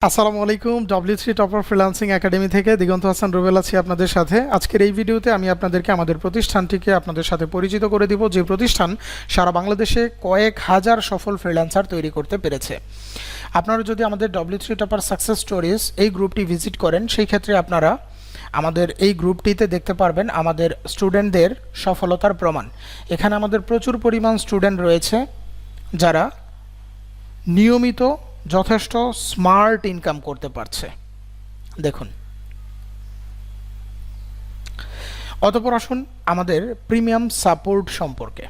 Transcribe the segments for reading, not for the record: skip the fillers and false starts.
আসসালামু আলাইকুম। W3 topper freelancing academy থেকে দিগন্ত হাসান রুবেল আছি আপনাদের সাথে। আজকের এই ভিডিওতে আমি আপনাদেরকে আমাদের প্রতিষ্ঠানটিকে আপনাদের সাথে পরিচিত করে দিব, যে প্রতিষ্ঠান সারা বাংলাদেশে কয়েক হাজার সফল ফ্রিল্যান্সার তৈরি করতে পেরেছে। আপনারা যদি আমাদের W3 টপার সাকসেস স্টোরিজ এই গ্রুপটি ভিজিট করেন, সেই ক্ষেত্রে আপনারা আমাদের এই গ্রুপটিতে দেখতে পারবেন আমাদের স্টুডেন্টদের সফলতার প্রমাণ। এখানে আমাদের প্রচুর পরিমাণ স্টুডেন্ট রয়েছে যারা নিয়মিত যথেষ্ট স্মার্ট ইনকাম করতে পারছে। দেখুন, অতঃপর আসুন আমাদের প্রিমিয়াম সাপোর্ট সম্পর্কে।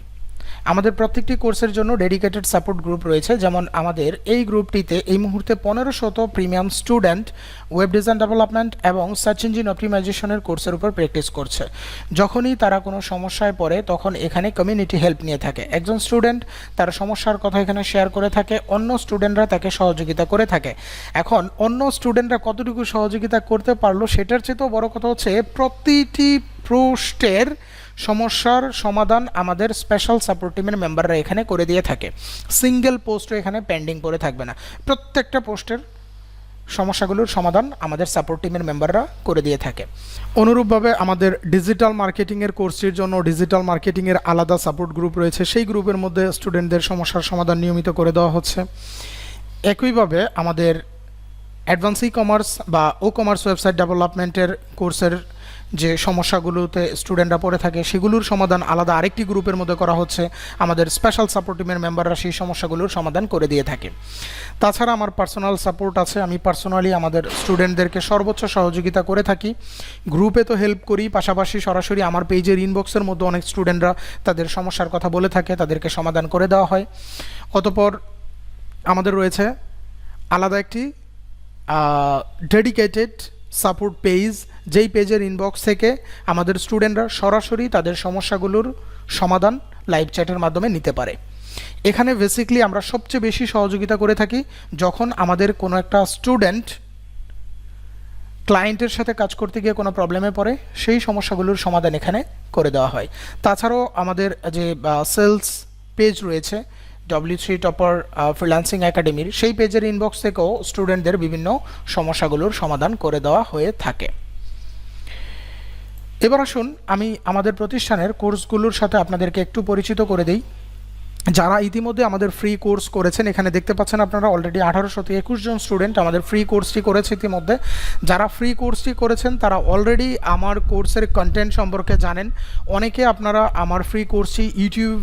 আমাদের প্রত্যেকটি কোর্সের জন্য ডেডিকেটেড সাপোর্ট গ্রুপ রয়েছে। যেমন আমাদের এই গ্রুপটিতে এই মুহূর্তে 1500 premium student web design development এবং সার্চ ইঞ্জিন অপটিমাইজেশনের কোর্সের উপর প্র্যাকটিস করছে। যখনই তারা কোনো সমস্যায় পড়ে তখন এখানে কমিউনিটি হেল্প নিয়ে থাকে। একজন স্টুডেন্ট তার সমস্যার কথা এখানে শেয়ার করে থাকে, অন্য স্টুডেন্টরা তাকে সহযোগিতা করে থাকে। এখন অন্য স্টুডেন্টরা কতটুকু সহযোগিতা করতে পারলো সেটার চেয়েও বড় কথা হচ্ছে প্রতিটি পোস্টের সমস্যার সমাধান আমাদের স্পেশাল সাপোর্ট টিমের মেম্বাররা এখানে করে দিয়ে থাকে। সিঙ্গেল পোস্টও এখানে পেন্ডিং পড়ে থাকবে না। প্রত্যেকটা পোস্টের সমস্যাগুলোর সমাধান আমাদের সাপোর্ট টিমের মেম্বাররা করে দিয়ে থাকে। অনুরূপভাবে আমাদের ডিজিটাল মার্কেটিংয়ের কোর্সটির জন্য ডিজিটাল মার্কেটিংয়ের আলাদা সাপোর্ট গ্রুপ রয়েছে। সেই গ্রুপের মধ্যে স্টুডেন্টদের সমস্যার সমাধান নিয়মিত করে দেওয়া হচ্ছে। একইভাবে আমাদের অ্যাডভান্স ই কমার্স বা ও কমার্স ওয়েবসাইট ডেভেলপমেন্টের কোর্সের যে সমস্যাগুলোতে স্টুডেন্টরা পড়ে থাকে সেগুলোর সমাধান আলাদা আরেকটি গ্রুপের মধ্যে করা হচ্ছে। আমাদের স্পেশাল সাপোর্ট টিমের মেম্বাররা সেই সমস্যাগুলোর সমাধান করে দিয়ে থাকে। তাছাড়া আমার পার্সোনাল সাপোর্ট আছে। আমি পার্সোনালি আমাদের স্টুডেন্টদেরকে সর্বোচ্চ সহযোগিতা করে থাকি। গ্রুপে তো হেল্প করি, পাশাপাশি সরাসরি আমার পেজের ইনবক্সের মধ্যে অনেক স্টুডেন্টরা তাদের সমস্যার কথা বলে থাকে, তাদেরকে সমাধান করে দেওয়া হয়। অতঃপর আমাদের রয়েছে আলাদা একটি ডেডিকেটেড সাপোর্ট পেজ, যেই পেজের ইনবক্স থেকে আমাদের স্টুডেন্টরা সরাসরি তাদের সমস্যাগুলোর সমাধান লাইভ চ্যাটের মাধ্যমে নিতে পারে। এখানে বেসিক্যালি আমরা সবচেয়ে বেশি সহযোগিতা করে থাকি যখন আমাদের কোনো একটা স্টুডেন্ট ক্লায়েন্টের সাথে কাজ করতে গিয়ে কোনো প্রবলেমে পড়ে, সেই সমস্যাগুলোর সমাধান এখানে করে দেওয়া হয়। তাছাড়াও আমাদের যে সেলস পেজ রয়েছে W3 টপার ফ্রিল্যান্সিং একাডেমির, সেই পেজের ইনবক্স থেকেও স্টুডেন্টদের বিভিন্ন সমস্যাগুলোর সমাধান করে দেওয়া হয়ে থাকে। এবার আসুন আমি আমাদের প্রতিষ্ঠানের কোর্সগুলোর সাথে আপনাদেরকে একটু পরিচিত করে দিই। যারা ইতিমধ্যে আমাদের ফ্রি কোর্স করেছেন, এখানে দেখতে পাচ্ছেন আপনারা অলরেডি 1821 জন স্টুডেন্ট আমাদের ফ্রি কোর্সটি করেছে ইতিমধ্যে। যারা ফ্রি কোর্সটি করেছেন তারা অলরেডি আমার কোর্সের কন্টেন্ট সম্পর্কে জানেন। অনেকে আপনারা আমার ফ্রি কোর্সটি ইউটিউব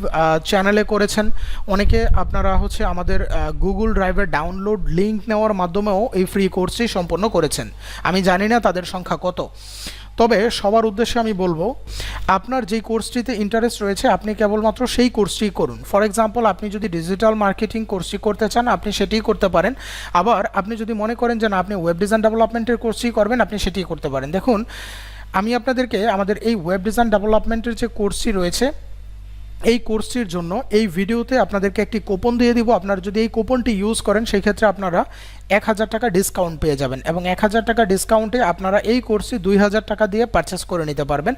চ্যানেলে করেছেন, অনেকে আপনারা আমাদের গুগল ড্রাইভের ডাউনলোড লিঙ্ক নেওয়ার মাধ্যমেও এই ফ্রি কোর্সটি সম্পন্ন করেছেন। আমি জানি না তাদের সংখ্যা কত, তবে সবার উদ্দেশ্যে আমি বলবো আপনার যেই কোর্সটিতে ইন্টারেস্ট রয়েছে আপনি কেবলমাত্র সেই কোর্সটি করুন। ফর এক্সাম্পল, আপনি যদি ডিজিটাল মার্কেটিং কোর্সটি করতে চান আপনি সেটিই করতে পারেন। আবার আপনি যদি মনে করেন যে না আপনি ওয়েব ডিজাইন ডেভেলপমেন্টের কোর্সটি করবেন, আপনি সেটিই করতে পারেন। দেখুন, আমি আপনাদেরকে আমাদের এই ওয়েব ডিজাইন ডেভেলপমেন্টের যে কোর্সটি রয়েছে এই কোর্সটির জন্য এই ভিডিওতে আপনাদেরকে একটি কুপন দিয়ে দিব। আপনারা যদি এই কুপনটি ইউজ করেন সেই ক্ষেত্রে আপনারা 1000 টাকা ডিসকাউন্ট পেয়ে যাবেন, এবং 1000 টাকা ডিসকাউন্টে আপনারা এই কোর্সটি 2000 টাকা দিয়ে পারচেস করে নিতে পারবেন।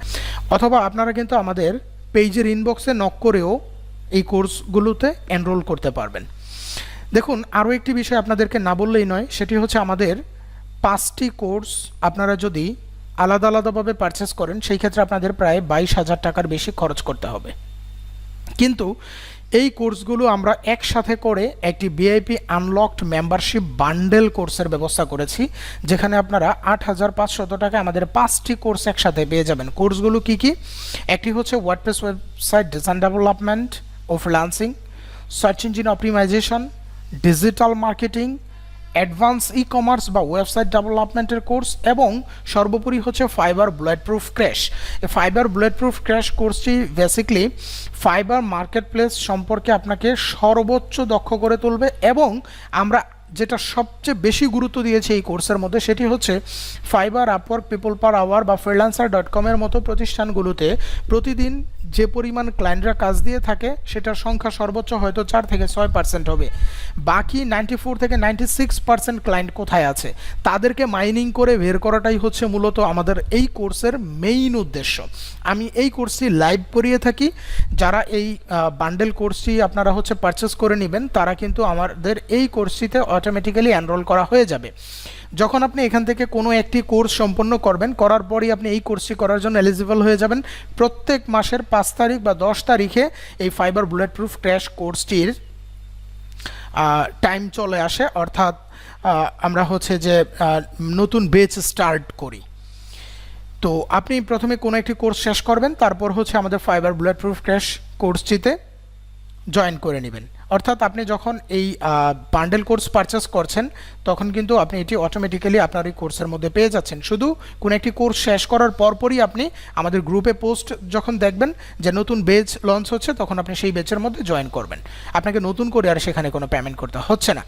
অথবা আপনারা কিন্তু আমাদের পেজের ইনবক্সে নক করেও এই কোর্সগুলোতে এনরোল করতে পারবেন। দেখুন, আরও একটি বিষয় আপনাদেরকে না বললেই নয়, সেটি হচ্ছে আমাদের 5টি কোর্স আপনারা যদি আলাদা আলাদাভাবে পারচেস করেন সেই ক্ষেত্রে আপনাদের প্রায় 22,000 টাকার বেশি খরচ করতে হবে। কিন্তু এই কোর্সগুলো আমরা একসাথে করে একটি ভিআইপি আনলকড মেম্বারশিপ বান্ডেল কোর্সের ব্যবস্থা করেছি, যেখানে আপনারা 8,500 টাকা আমাদের 5টি কোর্স একসাথে পেয়ে যাবেন। কোর্সগুলো কি কি? একটি হচ্ছে ওয়ার্ডপ্রেস ওয়েবসাইট ডিজাইন ডেভেলপমেন্ট ও freelancing, search engine optimisation, digital marketing, advance e commerce বা ওয়েবসাইট ডেভেলপমেন্টের কোর্স, এবং সর্বোপরি হচ্ছে ফাইবার বুলেট প্রুফ ক্র্যাশ। এই ফাইবার বুলেট প্রুফ ক্র্যাশ কোর্সটি বেসিক্যালি ফাইবার মার্কেট প্লেস সম্পর্কে আপনাকে সর্বোচ্চ দক্ষ করে তুলবে, এবং আমরা যেটা সবচেয়ে বেশি গুরুত্ব দিয়েছি এই কোর্সের মধ্যে সেটি হচ্ছে Fiverr, Upwork, people per hour বা ফ্রিল্যান্সার.com এর মতো প্রতিষ্ঠানগুলোতে প্রতিদিন যে পরিমাণ ক্লায়েন্টরা কাজ দিয়ে থাকে সেটার সংখ্যা সর্বোচ্চ হয়তো 4 থেকে 6% হবে। বাকি 94 থেকে 96% ক্লায়েন্ট কোথায় আছে তাদেরকে মাইনিং করে বের করাটাই হচ্ছে মূলত আমাদের এই কোর্সের মেইন উদ্দেশ্য। আমি এই কোর্সটি লাইভ করিয়ে থাকি। যারা এই বান্ডেল কোর্সটি আপনারা হচ্ছে পারচেস করে নেবেন তারা কিন্তু আমাদের এই কোর্সটিতে অটোমেটিক্যালি এনরোল করা হয়ে যাবে। যখন আপনি এখান থেকে কোনো একটি কোর্স সম্পন্ন করবেন, করার পরই আপনি এই কোর্সটি করার জন্য এলিজিবল হয়ে যাবেন। প্রত্যেক মাসের 5 তারিখ বা 10 তারিখে এই ফাইবার বুলেট প্রুফ ক্র্যাশ কোর্সটির টাইম চলে আসে, অর্থাৎ আমরা হচ্ছে যে নতুন বেচ স্টার্ট করি। তো আপনি প্রথমে কোনো একটি কোর্স শেষ করবেন, তারপর হচ্ছে আমাদের ফাইবার বুলেট প্রুফ ক্র্যাশ কোর্সটিতে জয়েন করে নেবেন। অর্থাৎ আপনি যখন এই বান্ডেল কোর্স পারচেস করছেন তখন কিন্তু আপনি এটি অটোমেটিক্যালি আপনার এই কোর্সের মধ্যে পেয়ে যাচ্ছেন। শুধু কোনো একটি কোর্স শেষ করার পরপরই আপনি আমাদের গ্রুপে পোস্ট যখন দেখবেন যে নতুন বেচ লঞ্চ হচ্ছে তখন আপনি সেই বেচের মধ্যে জয়েন করবেন। আপনাকে নতুন করে আর সেখানে কোনো পেমেন্ট করতে হচ্ছে না।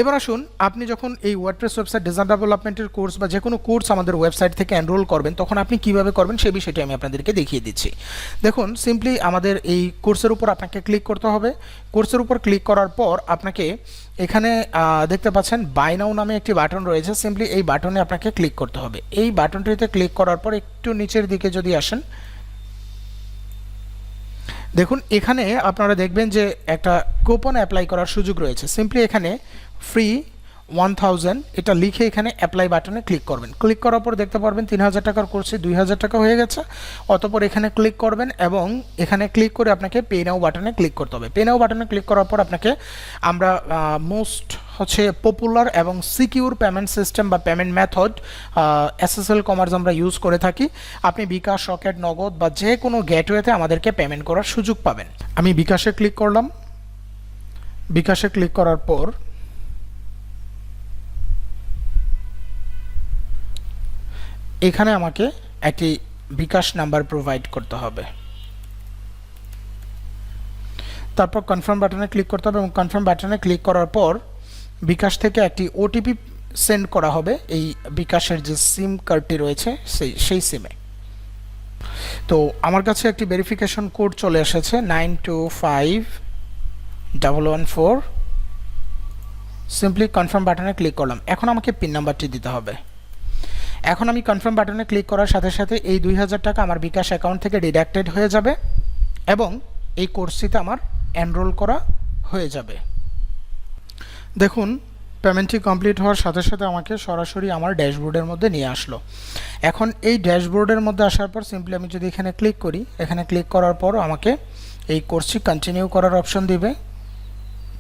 এবার আসুন, আপনি যখন এই ওয়ার্ডপ্রেস ওয়েবসাইট ডিজাইন ডেভেলপমেন্টের কোর্স বা যে কোনো কোর্স আমাদের ওয়েবসাইট থেকে এনরোল করবেন তখন আপনি কিভাবে করবেন সেই বিষয়টি আমি আপনাদেরকে দেখিয়ে দিচ্ছি। দেখুন, সিম্পলি আমাদের এই কোর্সের উপর আপনাকে ক্লিক করতে হবে। কোর্সের উপর ক্লিক করার পর আপনাকে এখানে দেখতে পাচ্ছেন বাই নাও নামে একটি বাটন রয়েছে। সিম্পলি এই বাটনে আপনাকে ক্লিক করতে হবে। এই বাটনটিতে ক্লিক করার পর একটু নিচের দিকে যদি আসেন, দেখুন এখানে আপনারা দেখবেন যে একটা কুপন অ্যাপ্লাই করার সুযোগ রয়েছে। সিম্পলি এখানে ফ্রি 1000 এটা লিখে এখানে অ্যাপ্লাই বাটনে ক্লিক করবেন। ক্লিক করার পর দেখতে পারবেন 3000 টাকার কোর্সে 2000 টাকা হয়ে গেছে। অতঃপর এখানে ক্লিক করবেন এবং এখানে ক্লিক করে আপনাকে পে নাও বাটনে ক্লিক করতে হবে। পে নাও বাটনে ক্লিক করার পর আপনাকে আমরা মোস্ট হচ্ছে পপুলার এবং সিকিউর পেমেন্ট সিস্টেম বা পেমেন্ট মেথড SSL কমার্স আমরা ইউজ করে থাকি। আপনি বিকাশ, রকেট, নগদ বা যে কোনো গেটওয়েতে আমাদেরকে পেমেন্ট করার সুযোগ পাবেন। আমি বিকাশে ক্লিক করলাম। বিকাশে ক্লিক করার পর এখানে আমাকে একটি বিকাশ নাম্বার প্রোভাইড করতে হবে। তারপর কনফার্ম বাটনে ক্লিক করতে হবে এবং কনফার্ম বাটনে ক্লিক করার পর বিকাশ থেকে একটি OTP সেন্ড করা হবে এই বিকাশের যে সিম কার্ডটি রয়েছে সেই সিমে। তো আমার কাছে একটি ভেরিফিকেশন কোড চলে এসেছে 925114। সিম্পলি কনফার্ম বাটনে ক্লিক করলাম। এখন আমাকে পিন নাম্বারটি দিতে হবে। এখন আমি কনফার্ম বাটনে ক্লিক করার সাথে সাথে এই 2000 টাকা আমার বিকাশ অ্যাকাউন্ট থেকে ডিডাক্টেড হয়ে যাবে এবং এই কোর্সটিতে আমার এনরোল করা হয়ে যাবে। দেখুন, পেমেন্টটি কমপ্লিট হওয়ার সাথে সাথে আমাকে সরাসরি আমার ড্যাশবোর্ডের মধ্যে নিয়ে আসলো। এখন এই ড্যাশবোর্ডের মধ্যে আসার পর সিম্পলি আমি যদি এখানে ক্লিক করি, এখানে ক্লিক করার পর আমাকে এই কোর্সটি কন্টিনিউ করার অপশন দিবে।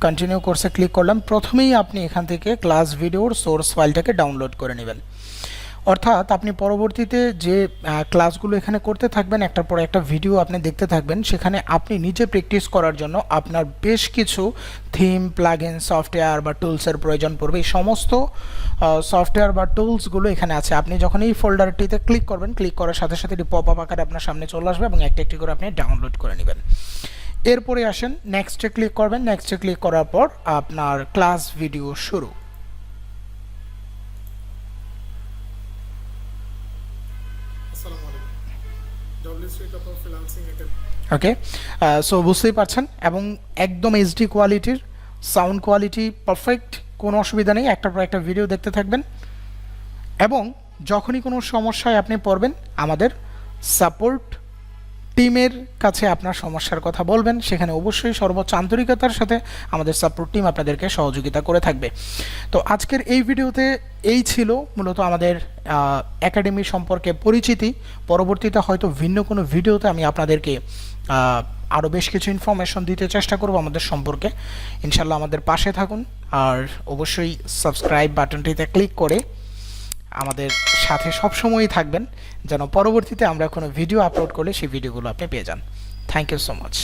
কন্টিনিউ কোর্সে ক্লিক করলাম। প্রথমেই আপনি এখান থেকে ক্লাস ভিডিওর সোর্স ফাইলটাকে ডাউনলোড করে নেবেন। অর্থাৎ আপনি পরবর্তীতে যে ক্লাসগুলো এখানে করতে থাকবেন, একটার পর একটা ভিডিও আপনি দেখতে থাকবেন, সেখানে আপনি নিজে প্র্যাকটিস করার জন্য আপনার বেশ কিছু থিম, প্লাগইন, সফটওয়্যার বা টুলসের প্রয়োজন পড়বে। এই সমস্ত সফটওয়্যার বা টুলসগুলো এখানে আছে। আপনি যখন এই ফোল্ডারটিতে ক্লিক করবেন, ক্লিক করার সাথে সাথে এটি পপ আপ আকারে আপনার সামনে চলে আসবে এবং একটা একটি করে আপনি ডাউনলোড করে নেবেন। এরপরে আসেন নেক্সটে ক্লিক করবেন। নেক্সটে ক্লিক করার পর আপনার ক্লাস ভিডিও শুরু। ওকে, সো বুঝতেই পারছেন এবং একদম HD কোয়ালিটির সাউন্ড কোয়ালিটি পারফেক্ট, কোনো অসুবিধা নেই। একটার পর একটা ভিডিও দেখতে থাকবেন এবং যখনই কোনো সমস্যায় আপনি পড়বেন আমাদের সাপোর্ট টিমের কাছে আপনার সমস্যার কথা বলবেন। সেখানে অবশ্যই সর্বোচ্চ আন্তরিকতার সাথে আমাদের সাপোর্ট টিম আপনাদেরকে সহযোগিতা করে থাকবে। তো আজকের এই ভিডিওতে এই ছিল মূলত আমাদের একাডেমি সম্পর্কে পরিচিতি। পরবর্তীতে হয়তো ভিন্ন কোনো ভিডিওতে আমি আপনাদেরকে আরও বেশ কিছু ইনফরমেশন দিতে চেষ্টা করব আমাদের সম্পর্কে। ইনশাল্লাহ আমাদের পাশে থাকুন আর অবশ্যই সাবস্ক্রাইব বাটনটিতে ক্লিক করে আমাদের সাথে সবসময়ই থাকবেন, যেন পরবর্তীতে আমরা কোনো ভিডিও আপলোড করলে সেই ভিডিওগুলো আপনি পেয়ে যান। Thank you so much.